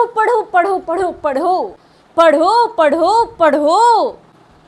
पढ़ो पढ़ो पढ़ो पढ़ो पढ़ो पढ़ो पढ़ो पढ़ो।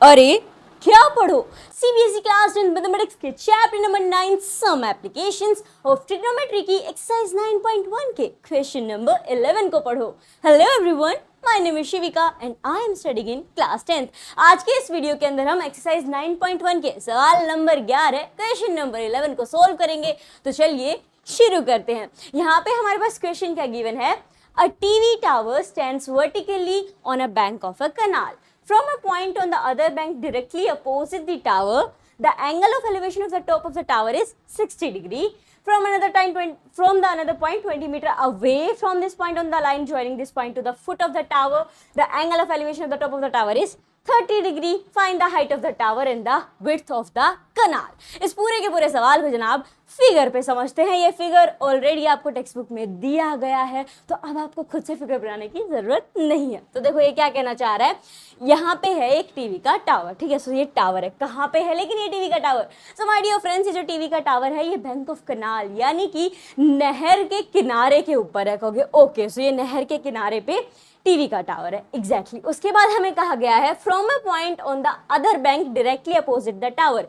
अरे क्या पढ़ो? सीबीएसई क्लास 10 मैथमेटिक्स के chapter number 9 some applications of trigonometry की एक्सरसाइज 9.1 के क्वेश्चन नंबर 11 को पढ़ो। Hello everyone, my name is Shivika and I am studying in class 10th। आज के इस वीडियो के अंदर हम एक्सरसाइज 9.1 के सवाल नंबर 11 क्वेश्चन नंबर 11 को सोल्व करेंगे। तो चलिए शुरू करते हैं। यहाँ पे हमारे पास क्वेश्चन क्या गिवन है? A TV tower stands vertically on a bank of a canal. From a point on the other bank directly opposite the tower, the angle of elevation of the top of the tower is 60 degree. From the another point 20 meter away from this point on the line joining this point to the foot of the tower, the angle of elevation of the top of the tower is 30 degree. Find the height of the tower and the width of the canal. इस पूरे के पूरे सवाल को जनाब figure पे समझते हैं। ये फिगर ऑलरेडी आपको टेक्स्ट बुक में दिया गया है, तो अब आपको खुद से फिगर बनाने की जरूरत नहीं है। तो देखो ये क्या कहना चाह रहा है, यहाँ पे है एक टीवी का टावर, ठीक है। सो ये टावर है, कहाँ पे है लेकिन ये टीवी का tower? So my dear friends, ये जो टीवी का टावर है ये बैंक ऑफ कनाल यानी कि नहर के किनारे के ऊपर है। कहोगे ओके, सो ये नहर के किनारे पे टीवी का टावर है, एग्जैक्टली। उसके बाद हमें कहा गया है from a point on the other bank directly opposite the tower.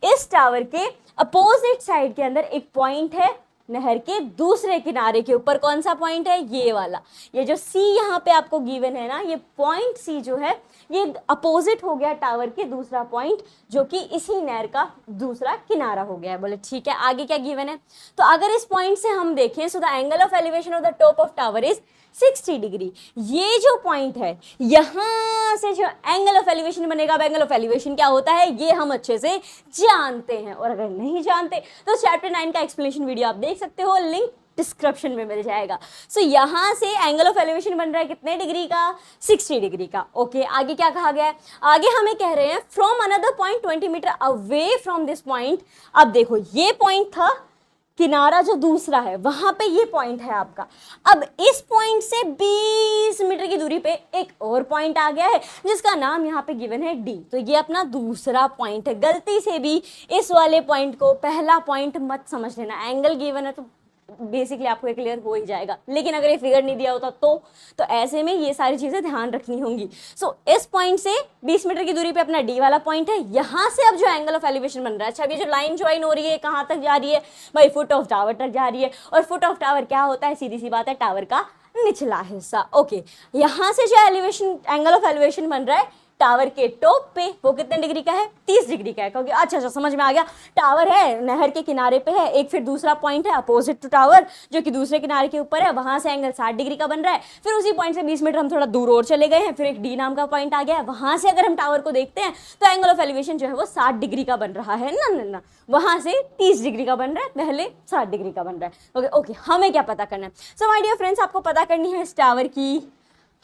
इस टावर के अपोजिट साइड के अंदर एक पॉइंट है नहर के दूसरे किनारे के ऊपर। कौन सा पॉइंट है? ये वाला। ये जो सी यहाँ पे आपको गिवन है ना, ये पॉइंट सी जो है ये अपोजिट हो गया टावर के दूसरा पॉइंट, जो कि इसी नहर का दूसरा किनारा हो गया है। बोले ठीक है, आगे क्या गिवन है? तो अगर इस पॉइंट से हम देखें, so the angle of elevation of the top of tower is 60 degree. ये जो पॉइंट है, यहाँ से जो एंगल ऑफ एलिवेशन बनेगा, एंगल ऑफ एलिवेशन क्या होता है ये हम अच्छे से जानते हैं। और अगर नहीं जानते तो चैप्टर 9 का एक्सप्लेनेशन वीडियो आप देख सकते हो, लिंक डिस्क्रिप्शन में मिल जाएगा। सो यहाँ से एंगल ऑफ एलिवेशन बन रहा है कितने डिग्री का? 60 डिग्री का। ओके, आगे क्या कहा गया है? आगे हमें कह रहे हैं from another point 20 metre away from this point. अब देखो ये पॉइंट था, किनारा जो दूसरा है वहां पे ये पॉइंट है आपका। अब इस पॉइंट से 20 मीटर की दूरी पे एक और पॉइंट आ गया है जिसका नाम यहाँ पे गिवन है डी। तो ये अपना दूसरा पॉइंट है। गलती से भी इस वाले पॉइंट को पहला पॉइंट मत समझ लेना। एंगल गिवन है तो बेसिकली आपको ये क्लियर हो ही जाएगा, लेकिन अगर ये फिगर नहीं दिया होता तो ऐसे में ये सारी चीजें ध्यान रखनी होंगी। सो इस पॉइंट से 20 मीटर की दूरी पे अपना डी वाला पॉइंट है। यहाँ से अब जो एंगल ऑफ एलिवेशन बन रहा है, अच्छा अब ये जो लाइन ज्वाइन हो रही है कहाँ तक जा रही है भाई? फुट ऑफ टावर तक जा रही है। और फुट ऑफ टावर क्या होता है? सीधी सी बात है, टावर का निचला हिस्सा। ओके, यहाँ से जो एलिवेशन एंगल ऑफ एलिवेशन बन रहा है टावर के टॉप पे, वो कितने डिग्री का है? 30 डिग्री का है। क्योंकि अच्छा समझ में आ गया, टावर है नहर के किनारे पे है, एक फिर दूसरा पॉइंट है अपोजिट टू टावर जो कि दूसरे किनारे के ऊपर है, वहां से एंगल 60 डिग्री का बन रहा है। फिर उसी पॉइंट से 20 मीटर हम थोड़ा दूर और चले गए हैं, फिर एक डी नाम का पॉइंट आ गया है। वहां से अगर हम टावर को देखते हैं तो एंगल ऑफ एलिवेशन जो है वो 60 डिग्री का बन रहा है ना, वहां से 30 डिग्री का बन रहा है, पहले 60 डिग्री का बन रहा है। ओके, हमें क्या पता करना है? सो माय डियर फ्रेंड्स, आपको पता करनी है इस टावर की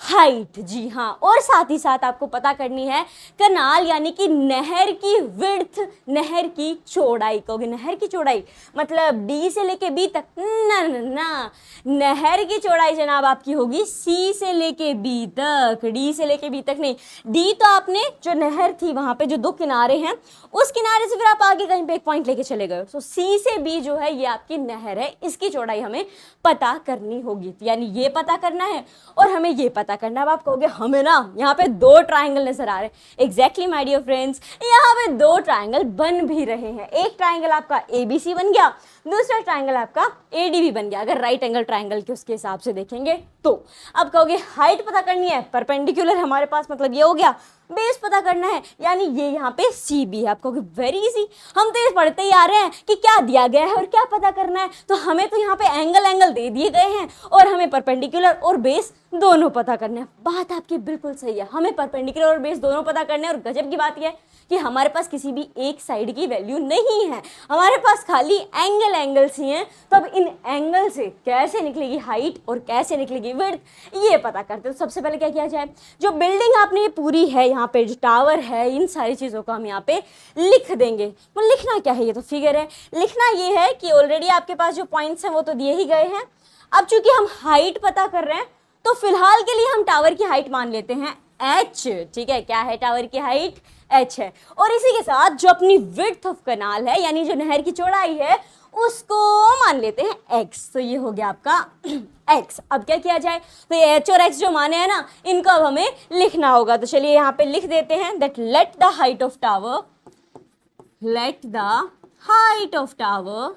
हाइट, जी हाँ, और साथ ही साथ आपको पता करनी है कनाल यानी कि नहर की विड्थ, नहर की चौड़ाई। कहोगे नहर की चौड़ाई मतलब डी से लेके बी तक? ना, नहर की चौड़ाई जनाब आपकी होगी सी से लेके बी तक, डी से लेके बी तक नहीं। डी तो आपने जो नहर थी वहां पे जो दो किनारे हैं उस किनारे से फिर आप आगे कहीं पे एक पॉइंट लेके चले गए। सो सी से बी जो है ये आपकी नहर है, इसकी चौड़ाई हमें पता करनी होगी। यानी ये पता करना है और हमें ये पता करना। अब आप कहोगे हमें ना यहाँ पे दो ट्राइंगल नजर आ रहे हैं। एग्जैक्टली माय डियर फ्रेंड्स, यहाँ पे दो ट्राइंगल बन भी रहे हैं। एक ट्राइंगल आपका एबीसी बन गया, दूसरा ट्राइंगल आपका एडीबी बन गया, अगर राइट एंगल ट्राइंगल के उसके हिसाब से देखेंगे तो। अब कहोगे हाइट पता करनी है, परपेंडिकुलर हमारे पास, मतलब ये हो गया। बेस पता करना है यानी ये यहाँ पे सी बी है। आप कहोगे वेरी इजी, हम तो ये पढ़ते ही आ रहे हैं कि क्या दिया गया है और क्या पता करना है। तो हमें तो यहाँ पे एंगल दे दिए गए हैं और हमें परपेंडिकुलर और बेस दोनों पता करने हैं। बात आपकी बिल्कुल सही है, हमें परपेंडिकुलर और बेस दोनों पता करने हैं। और गजब की बात यह है कि हमारे पास किसी भी एक साइड की वैल्यू नहीं है, हमारे पास खाली एंगल्स ही हैं। तो अब इन एंगल से कैसे निकलेगी हाइट और कैसे निकलेगी विड्थ ये पता करते हैं। तो सबसे पहले क्या किया जाए, जो बिल्डिंग आपने ये पूरी है, यहाँ पे जो टावर है, इन सारी चीज़ों को हम यहाँ पे लिख देंगे। तो लिखना क्या है? ये तो फिगर है। लिखना ये है कि ऑलरेडी आपके पास जो पॉइंट्स हैं वो तो दिए ही गए हैं। अब चूंकि हम हाइट पता कर रहे हैं तो फिलहाल के लिए हम टावर की हाइट मान लेते हैं h। ठीक है, क्या है टावर की हाइट? h है। और इसी के साथ जो अपनी विड्थ ऑफ कनाल है यानी जो नहर की चौड़ाई है उसको मान लेते हैं x। तो ये हो गया आपका x। अब क्या किया जाए, तो ये h और x जो माने हैं ना, इनको अब हमें लिखना होगा। तो चलिए यहाँ पे लिख देते हैं that let the height of tower, let the height of tower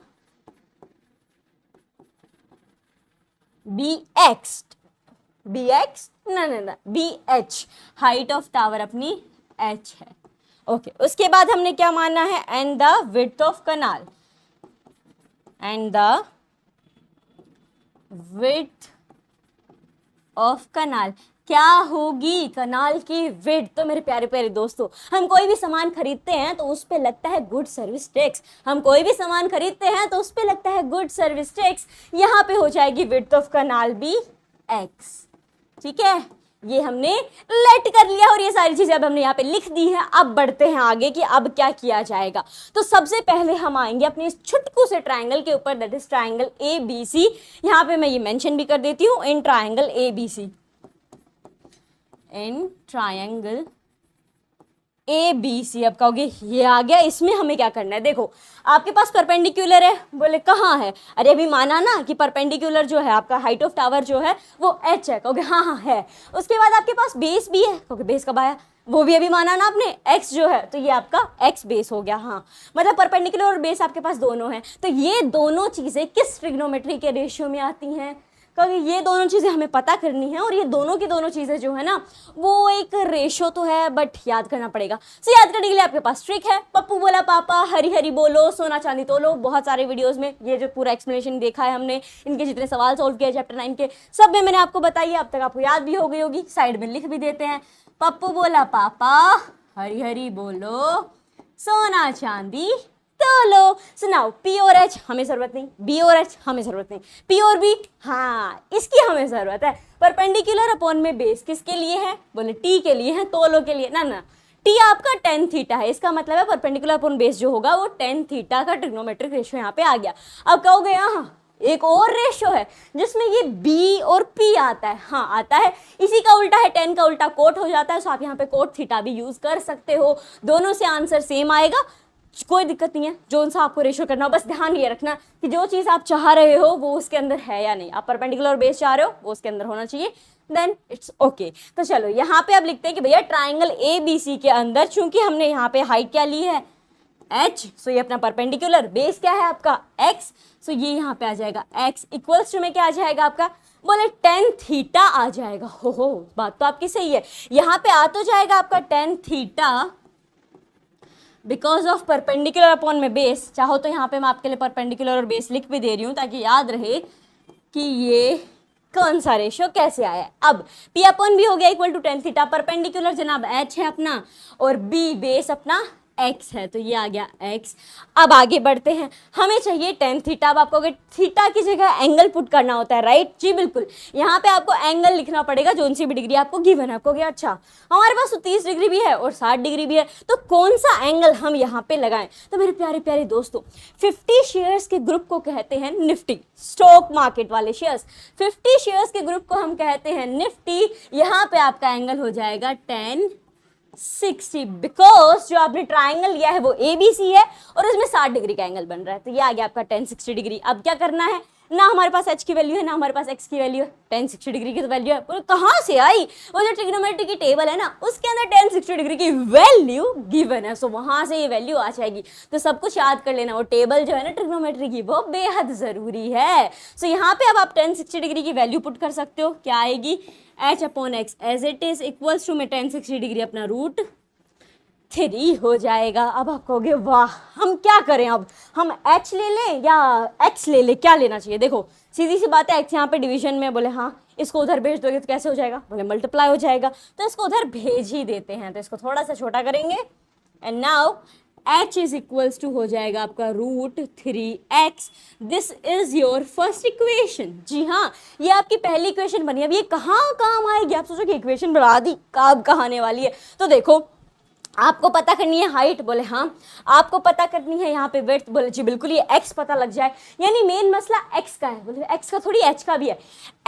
B X, B X ना B H, height of tower अपनी h है। ओके, उसके बाद हमने क्या मानना है, and the width of canal, and the width of canal क्या होगी, कनाल की विड्थ। तो मेरे प्यारे प्यारे दोस्तों, हम कोई भी सामान खरीदते हैं तो उस पे लगता है गुड सर्विस टैक्स, हम कोई भी सामान खरीदते हैं तो उस पे लगता है गुड सर्विस टैक्स। यहाँ पे हो जाएगी width of canal B X. ठीक है, ये हमने लेट कर लिया और ये सारी चीजें अब हमने यहाँ पे लिख दी है। अब बढ़ते हैं आगे कि अब क्या किया जाएगा। तो सबसे पहले हम आएंगे अपने इस छुटकू से ट्राइंगल के ऊपर, that is triangle A B C. यहाँ पे मैं ये मेंशन भी कर देती हूँ, in triangle A B C, in triangle A B C. अब कहोगे ये आ गया, इसमें हमें क्या करना है। देखो आपके पास परपेंडिकुलर है, बोले कहाँ है, अरे अभी माना ना कि परपेंडिकुलर जो है आपका हाइट ऑफ टावर जो है वो h है, कहोगे हाँ हाँ है। उसके बाद आपके पास बेस भी है, कहोगे बेस कब आया, वो भी अभी माना ना आपने, x जो है, तो ये आपका x बेस हो गया। हाँ, मतलब परपेंडिकुलर और बेस आपके पास दोनों हैं। तो ये दोनों चीज़ें किस ट्रिग्नोमेट्री के रेशियो में आती हैं, क्योंकि ये दोनों चीज़ें हमें पता करनी है। और ये दोनों की दोनों चीज़ें जो है ना, वो एक रेशो तो है बट याद करना पड़ेगा। सो याद करने के लिए आपके पास ट्रिक है, पप्पू बोला पापा, हरी हरी बोलो, सोना चांदी तोलो। बहुत सारे वीडियोस में ये जो पूरा एक्सप्लेनेशन देखा है हमने, इनके जितने सवाल सॉल्व किए चैप्टर 9 के, सब में मैंने आपको बताई है। अब तक आपको याद भी हो गई होगी। साइड में लिख भी देते हैं, पप्पू बोला पापा, हरी हरी बोलो, सोना चांदी तोलो। सुनाओ, पी और एच हमें जरूरत नहीं, बी और एच हमें जरूरत नहीं, पी और बी हाँ इसकी हमें जरूरत है। परपेंडिकुलर अपॉन में बेस किसके लिए है, बोले टी के लिए है, तोलो के लिए ना। टी आपका टेन थीटा है, इसका मतलब है परपेंडिकुलर अपॉन बेस जो होगा वो टेन थीटा का ट्रिग्नोमेट्रिक रेशियो यहाँ पे आ गया। अब कहोगे यहाँ एक और रेशियो है जिसमें ये बी और पी आता है। हाँ आता है, इसी का उल्टा है, टेन का उल्टा कोट हो जाता है। सो आप यहाँ पे कोट थीटा भी यूज कर सकते हो, दोनों से आंसर सेम आएगा, कोई दिक्कत नहीं है। जो सा आपको रेशियो करना हो, बस ध्यान ये रखना कि जो चीज़ आप चाह रहे हो वो उसके अंदर है या नहीं। आप परपेंडिकुलर और बेस चाह रहे हो वो उसके अंदर होना चाहिए, देन इट्स ओके। तो चलो यहाँ पे अब लिखते हैं कि भैया ट्राइंगल ए बी सी के अंदर, चूंकि हमने यहाँ पे हाइट क्या ली है h, सो ये अपना परपेंडिकुलर, बेस क्या है आपका x, सो ये यहाँ पे आ जाएगा x इक्वल्स टू में क्या आ जाएगा आपका, बोले टेन थीटा आ जाएगा। हो बात तो आपकी सही है, यहाँ पे आ तो जाएगा आपका tan theta because of perpendicular upon में बेस। चाहो तो यहाँ पे मैं आपके लिए परपेंडिकुलर और बेस लिख भी दे रही हूँ ताकि याद रहे कि ये कौन सा रेशियो कैसे आया है। अब P अपॉन बी हो गया equal to ten theta, perpendicular जनाब h है अपना और B बेस अपना x है, तो ये आ गया x। अब आगे बढ़ते हैं, हमें चाहिए टेन थीटा। अब आपको थीटा की जगह एंगल पुट करना होता है, राइट जी बिल्कुल। यहाँ पे आपको एंगल लिखना पड़ेगा जो सी भी डिग्री आपको गिवन है। आपको क्या अच्छा हमारे पास तो 30 डिग्री भी है और 60 डिग्री भी है, तो कौन सा एंगल हम यहाँ पे लगाएं। तो मेरे प्यारे प्यारे दोस्तों, 50 शेयर्स के ग्रुप को कहते हैं निफ्टी, स्टॉक मार्केट वाले शेयर्स। 50 शेयर्स के ग्रुप को हम कहते हैं निफ्टी। यहाँ पे आपका एंगल हो जाएगा 1060, बिकॉज जो आपने ट्राइंगल लिया है वो ABC है और उसमें 60 डिग्री का एंगल बन रहा है, तो ये आ गया आपका 1060 डिग्री। अब क्या करना है, ना हमारे पास h की वैल्यू है ना हमारे पास x की वैल्यू है, 1060 डिग्री की तो वैल्यू है, बोले कहाँ से आई, वो जो ट्रिग्नोमेट्री की टेबल है ना उसके अंदर 1060 डिग्री की वैल्यू गिवन है, सो वहां से ये वैल्यू आ जाएगी। तो सब कुछ याद कर लेना, वो टेबल जो है ना ट्रिग्नोमेट्री की वो बेहद जरूरी है। सो यहाँ पे अब आप 1060 डिग्री की वैल्यू पुट कर सकते हो, क्या आएगी, h upon X as it is equals to में 1060 डिग्री अपना √3 हो जाएगा। अब आप कहोगे वाह हम क्या करें, अब हम h ले लें या x ले लें, क्या लेना चाहिए। देखो सीधी सी बात है, x यहाँ पे डिवीजन में, बोले हाँ इसको उधर भेज दोगे तो कैसे हो जाएगा, बोले मल्टीप्लाई हो जाएगा, तो इसको उधर भेज ही देते हैं। तो इसको थोड़ा सा छोटा करेंगे and now h is equals to हो जाएगा आपका √3x। This is your first equation. जी हाँ, ये आपकी पहली इक्वेशन बनी। अब ये कहाँ काम आएगी, आप सोचो कि इक्वेशन बना दी, कब कहाँ आने वाली है। तो देखो आपको पता करनी है हाइट, बोले हाँ। आपको पता करनी है यहाँ पे विड्थ, बोले जी बिल्कुल, ये एक्स पता लग जाए। यानी मेन मसला एक्स का है, बोले एक्स का थोड़ी एच का भी है।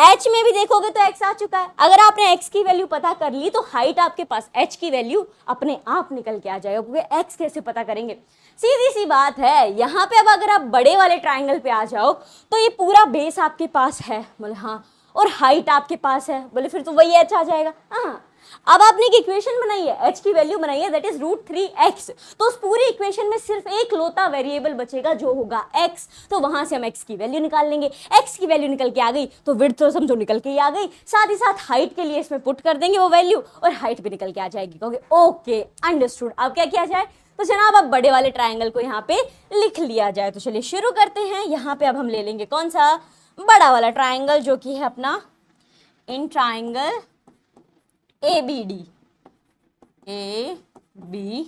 एच में भी देखोगे तो एक्स आ चुका है। अगर आपने एक्स की वैल्यू पता कर ली तो हाइट आपके पास एच की वैल्यू अपने आप निकल के आ जाएगा, क्योंकि एक्स कैसे पता करेंगे, सीधी सी बात है। यहाँ पे अब अगर आप बड़े वाले ट्राइंगल पे आ जाओ तो ये पूरा बेस आपके पास है, बोले हाँ, और हाइट आपके पास है, बोले फिर तो वही एच आ जाएगा। हाँ, अब आपने एक इक्वेशन बनाई है, h की वैल्यू बनाई है, दैट इज √3x। तो उस पूरी इक्वेशन में सिर्फ एक लोता वेरिएबल बचेगा जो होगा x। तो वहां से हम x की वैल्यू निकाल लेंगे। x की वैल्यू निकल के आ गई तो विड्थ तो समझो निकल के ही आ गई, साथ ही साथ हाइट के लिए इसमें पुट कर देंगे वो वैल्यू और हाइट भी निकल के आ जाएगी। कहोगे ओके अंडरस्टूड। अब क्या किया जाए, तो जनाब अब बड़े वाले ट्राइंगल को यहाँ पे लिख लिया जाए। तो चलिए शुरू करते हैं। यहाँ पे अब हम ले लेंगे कौन सा, बड़ा वाला ट्राइंगल, जो कि है अपना इन ट्राइंगल ABD, ABD।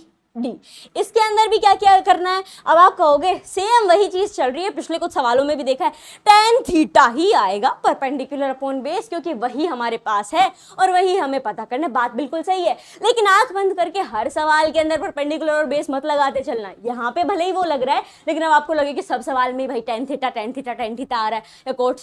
इसके अंदर भी क्या क्या करना है। अब आप कहोगे सेम वही चीज चल रही है, पिछले कुछ सवालों में भी देखा है, tan थीटा ही आएगा परपेंडिकुलर अपॉन बेस, क्योंकि वही हमारे पास है और वही हमें पता करना है। बात बिल्कुल सही है, लेकिन आंख बंद करके हर सवाल के अंदर परपेंडिकुलर और बेस मत लगाते चलना। यहाँ पे भले ही वो लग रहा है, लेकिन अब आपको लगे कि सब सवाल में भाई tan थीटा आ रहा है, या कोट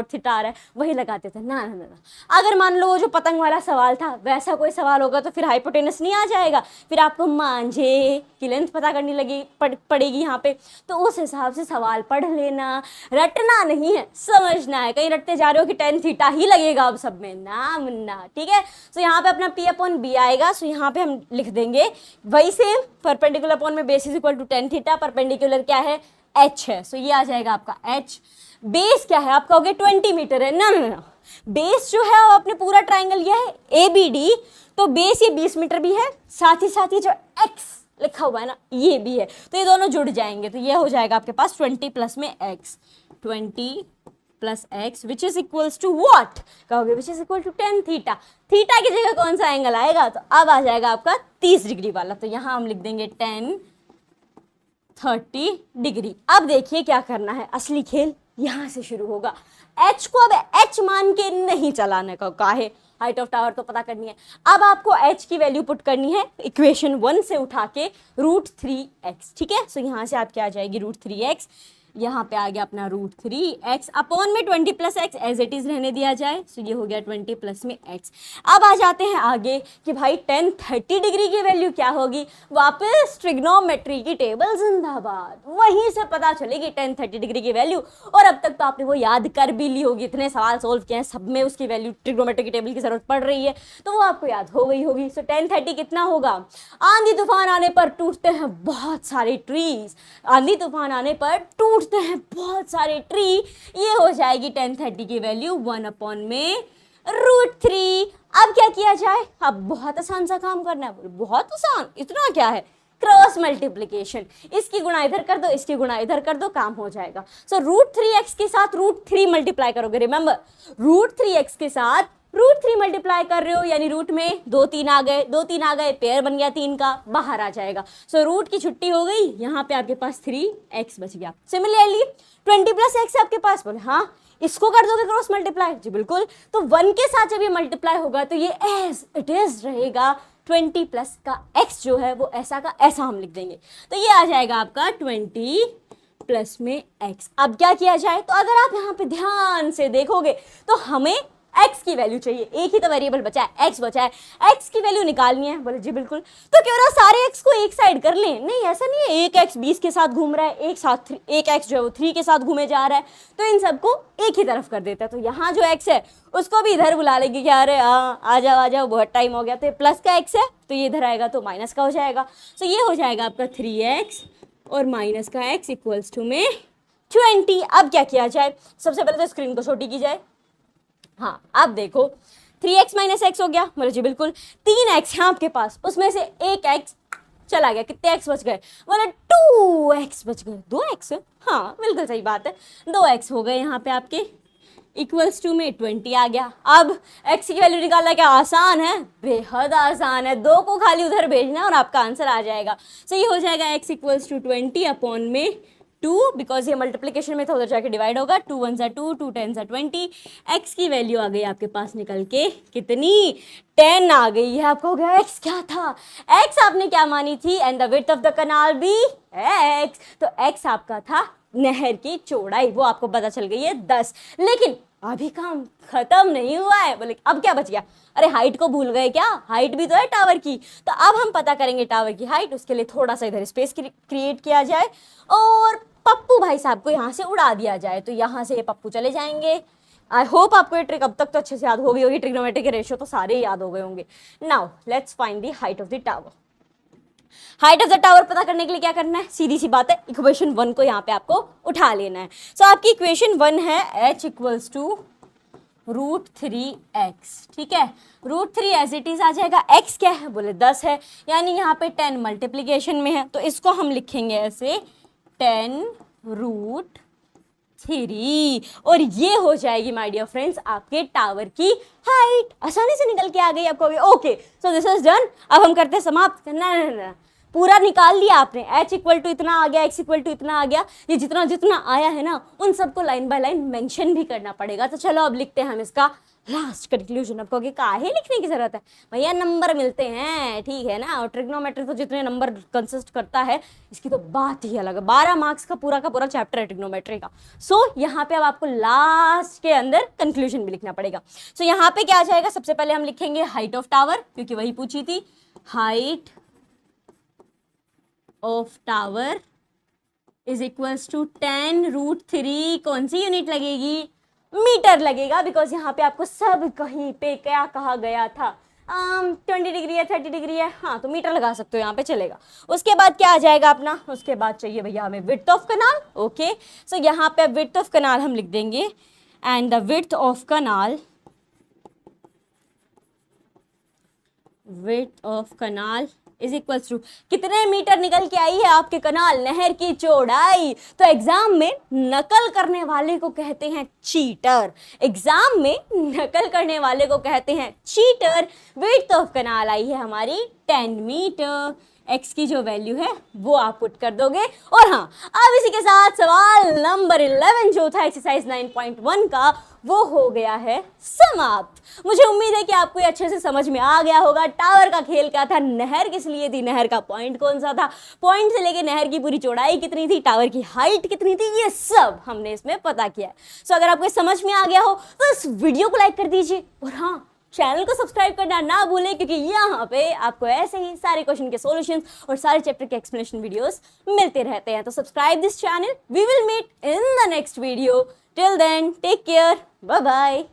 थीटा आ रहा है, वही लगाते थे। ना ना ना, अगर मान लो वो जो पतंग वाला सवाल था वैसा कोई सवाल होगा तो फिर हाइपोटेनस नहीं आ जाएगा, फिर आपको मांझे की लेंथ पता करनी लगी पड़ेगी यहाँ पे। तो उस हिसाब से सवाल पढ़ लेना, रटना नहीं है, समझना है। कहीं रटते जा रहे हो कि tan थीटा ही लगेगा अब सब में, ना मुन्ना, ठीक है। सो यहाँ पे अपना P/B आएगा। सो यहाँ पे हम लिख देंगे वही सेम, परपेंडिकुलर अपॉन में base is equal to tan theta, perpendicular क्या है h है। सो ये आ जाएगा आपका h। बेस क्या है, आप कहोगे 20 मीटर है, ना ना ना, बेस जो है वो अपने पूरा ट्राइंगल ये है ABD, तो बेस ये 20 मीटर भी है, साथ ही जो x लिखा हुआ है ना ये भी है, तो ये दोनों जुड़ जाएंगे। तो ये हो जाएगा आपके पास 20 प्लस में x, 20 plus x which is equals to what, कहोगे which is equal to tan theta. Theta की जगह कौन सा एंगल आएगा, तो अब आ जाएगा आपका 30 डिग्री वाला। तो यहाँ हम लिख देंगे tan 30 डिग्री। अब देखिए क्या करना है, असली खेल यहां से शुरू होगा। h को अब h मान के नहीं चलाने का काहे, हाइट ऑफ टावर तो पता करनी है। अब आपको h की वैल्यू पुट करनी है इक्वेशन 1 से उठा के √3x, ठीक है। सो यहाँ से आपकी आ जाएगी √3x, यहाँ पे आ गया अपना √3x अपॉन में 20 plus x as it is रहने दिया जाए। सो ये हो गया 20 प्लस में x। अब आ जाते हैं आगे कि भाई tan 30 डिग्री की वैल्यू क्या होगी, वापस ट्रिग्नोमेट्री की टेबल जिंदाबाद, वहीं से पता चलेगी tan 30 डिग्री की वैल्यू। और अब तक तो आपने वो याद कर भी ली होगी, इतने सवाल सोल्व किए हैं, सब में उसकी वैल्यू ट्रिग्नोमेट्री की टेबल की जरूरत पड़ रही है, तो वो आपको याद हो गई होगी। सो tan 30 कितना होगा, आंधी तूफान आने पर टूटते हैं बहुत सारे ट्रीज, आंधी तूफान आने पर टूटते हैं बहुत सारे ट्री, ये हो जाएगी tan 30 की वैल्यू 1 अपॉन में √3। अब क्या किया जाए, अब बहुत आसान सा काम करना है, बहुत आसान, इतना क्या है, क्रॉस मल्टीप्लिकेशन, इसकी गुणा इधर कर दो, इसकी गुणा इधर कर दो, काम हो जाएगा। सो √3x के साथ √3 मल्टीप्लाई करोगे, रिमेंबर √3x के साथ √3 मल्टीप्लाई कर रहे हो, यानी रूट में 2 3 आ गए, 2 3 आ गए, पेयर बन गया 3 का, बाहर आ जाएगा। सो रूट की छुट्टी हो गई, यहाँ पे आपके पास 3x बच गया। सिमिलरली 20 प्लस x आपके पास, बोले हाँ इसको कर दोगे क्रॉस मल्टीप्लाई, जी बिल्कुल। तो 1 के साथ जब ये मल्टीप्लाई होगा तो ये एज इट इज रहेगा, 20 प्लस का x जो है वो ऐसा का ऐसा हम लिख देंगे। तो ये आ जाएगा आपका 20 प्लस में x। अब क्या किया जाए, तो अगर आप यहाँ पे ध्यान से देखोगे तो हमें x की वैल्यू चाहिए, एक ही तो वेरिएबल बचा है, x बचा है, x की वैल्यू निकालनी है। बोले जी बिल्कुल, तो क्यों ना सारे x को एक साइड कर लें, नहीं ऐसा नहीं है, एक x 20 के साथ घूम रहा है, एक x जो है वो 3 के साथ घूमे जा रहा है, तो इन सबको एक ही तरफ कर देता है। तो यहाँ जो x है उसको भी इधर बुला लेंगे कि अरे आ जाओ बहुत टाइम हो गया। तो ये प्लस का x है तो ये इधर आएगा तो माइनस का हो जाएगा। तो ये हो जाएगा आपका 3x और माइनस का x इक्वल्स टू में 20। अब क्या किया जाए, सबसे पहले तो स्क्रीन को छोटी की जाए। हाँ अब देखो 3x माइनस एक्स हो गया, बोले जी बिल्कुल। 3x है आपके पास, उसमें से एक x चला गया, कितने x बच गए, बोले 2x बच गए, 2x, हाँ बिल्कुल सही बात है, 2x हो गए यहाँ पे आपके, इक्वल्स टू में 20 आ गया। अब x की वैल्यू निकालना क्या आसान है, बेहद आसान है, 2 को खाली उधर भेजना और आपका आंसर आ जाएगा। सो ये हो जाएगा x इक्वल्स टू 20 अपॉन में 2, बिकॉज ये मल्टीप्लिकेशन में था, उधर जाके डिवाइड होगा, 2 1 2 2 10 20। x की वैल्यू आ गई आपके पास निकल के कितनी, 10 आ गई है। आपको हो गया x क्या था, x आपने क्या मानी थी, and the width of the कनाल भी x, तो x आपका था नहर की चौड़ाई, वो आपको पता चल गई है 10। लेकिन अभी काम खत्म नहीं हुआ है। बोले अब क्या बच गया, अरे हाइट को भूल गए क्या, हाइट भी तो है टावर की। तो अब हम पता करेंगे टावर की हाइट, उसके लिए थोड़ा सा इधर स्पेस क्रिएट किया जाए और पप्पू भाई साहब को यहाँ से उड़ा दिया जाए। तो यहाँ से ये पप्पू चले जाएंगे। आई होप आपको ये ट्रिक अब तक तो अच्छे से याद हो गई होगी, ट्रिग्नोमेट्री के रेशियो तो सारे याद हो गए होंगे। Now let's find the height of the tower. Height of the tower पता करने के लिए क्या करना है, सीधी सी बात है, इक्वेशन 1 को यहाँ पे आपको उठा लेना है। सो आपकी इक्वेशन 1 है h इक्वल्स टू √3x, ठीक है। √3 एज इट इज आ जाएगा। x क्या है, बोले 10 है, यानी यहाँ पे 10 मल्टीप्लीकेशन में है, तो इसको हम लिखेंगे ऐसे 10√3, और ये हो जाएगी माय डियर फ्रेंड्स आपके टावर की हाइट। आसानी से निकल के आ गई आपको। Okay, so this is done. अब हम करते हैं समाप्त। ना पूरा निकाल लिया आपने, h इक्वल टू इतना आ गया, x इक्वल टू इतना आ गया, ये जितना जितना आया है ना उन सबको लाइन बाय लाइन मेंशन भी करना पड़ेगा। तो चलो अब लिखते हैं हम इसका लास्ट कंक्लूजन। आपको काहे लिखने की जरूरत है भैया, नंबर मिलते हैं, ठीक है ना। और ट्रिग्नोमेट्री तो जितने नंबर कंसिस्ट करता है इसकी तो बात ही अलग है। 12 मार्क्स का पूरा चैप्टर है ट्रिग्नोमेट्री का। सो यहाँ पे अब आपको लास्ट के अंदर कंक्लूजन भी लिखना पड़ेगा। सो यहाँ पे क्या आ जाएगा, सबसे पहले हम लिखेंगे हाइट ऑफ टावर, क्योंकि वही पूछी थी। Height of tower is equals to 10√3, कौन सी यूनिट लगेगी, मीटर लगेगा, बिकॉज यहाँ पे आपको सब कहीं पे क्या कहा गया था, 20 डिग्री है, 30 डिग्री है, हाँ तो मीटर लगा सकते हो यहाँ पे, चलेगा। उसके बाद क्या आ जाएगा अपना, उसके बाद चाहिए भैया हमें width of canal. Okay, so यहाँ पे विड्थ ऑफ कनाल हम लिख देंगे, and the width of canal is equals to, कितने मीटर निकल के आई है आपके कनाल, नहर की चौड़ाई। तो एग्जाम में नकल करने वाले को कहते हैं चीटर, एग्जाम में नकल करने वाले को कहते हैं चीटर। विड्थ ऑफ कनाल आई है हमारी 10 मीटर, x की जो वैल्यू है वो आप पुट कर दोगे। और हाँ, अब इसी के साथ सवाल नंबर 11 जो था एक्सरसाइज 9.1 का, वो हो गया है समाप्त। मुझे उम्मीद है कि आपको ये अच्छे से समझ में आ गया होगा। टावर का खेल क्या था, नहर किस लिए थी, नहर का पॉइंट कौन सा था, पॉइंट से लेके नहर की पूरी चौड़ाई कितनी थी, टावर की हाइट कितनी थी, ये सब हमने इसमें पता किया है। सो अगर आपको समझ में आ गया हो तो इस वीडियो को लाइक कर दीजिए, और हाँ चैनल को सब्सक्राइब करना ना भूलें, क्योंकि यहाँ पे आपको ऐसे ही सारे क्वेश्चन के सॉल्यूशंस और सारे चैप्टर के एक्सप्लेनेशन वीडियोस मिलते रहते हैं। तो subscribe this channel, we will meet in the next video. Till then take care, bye bye.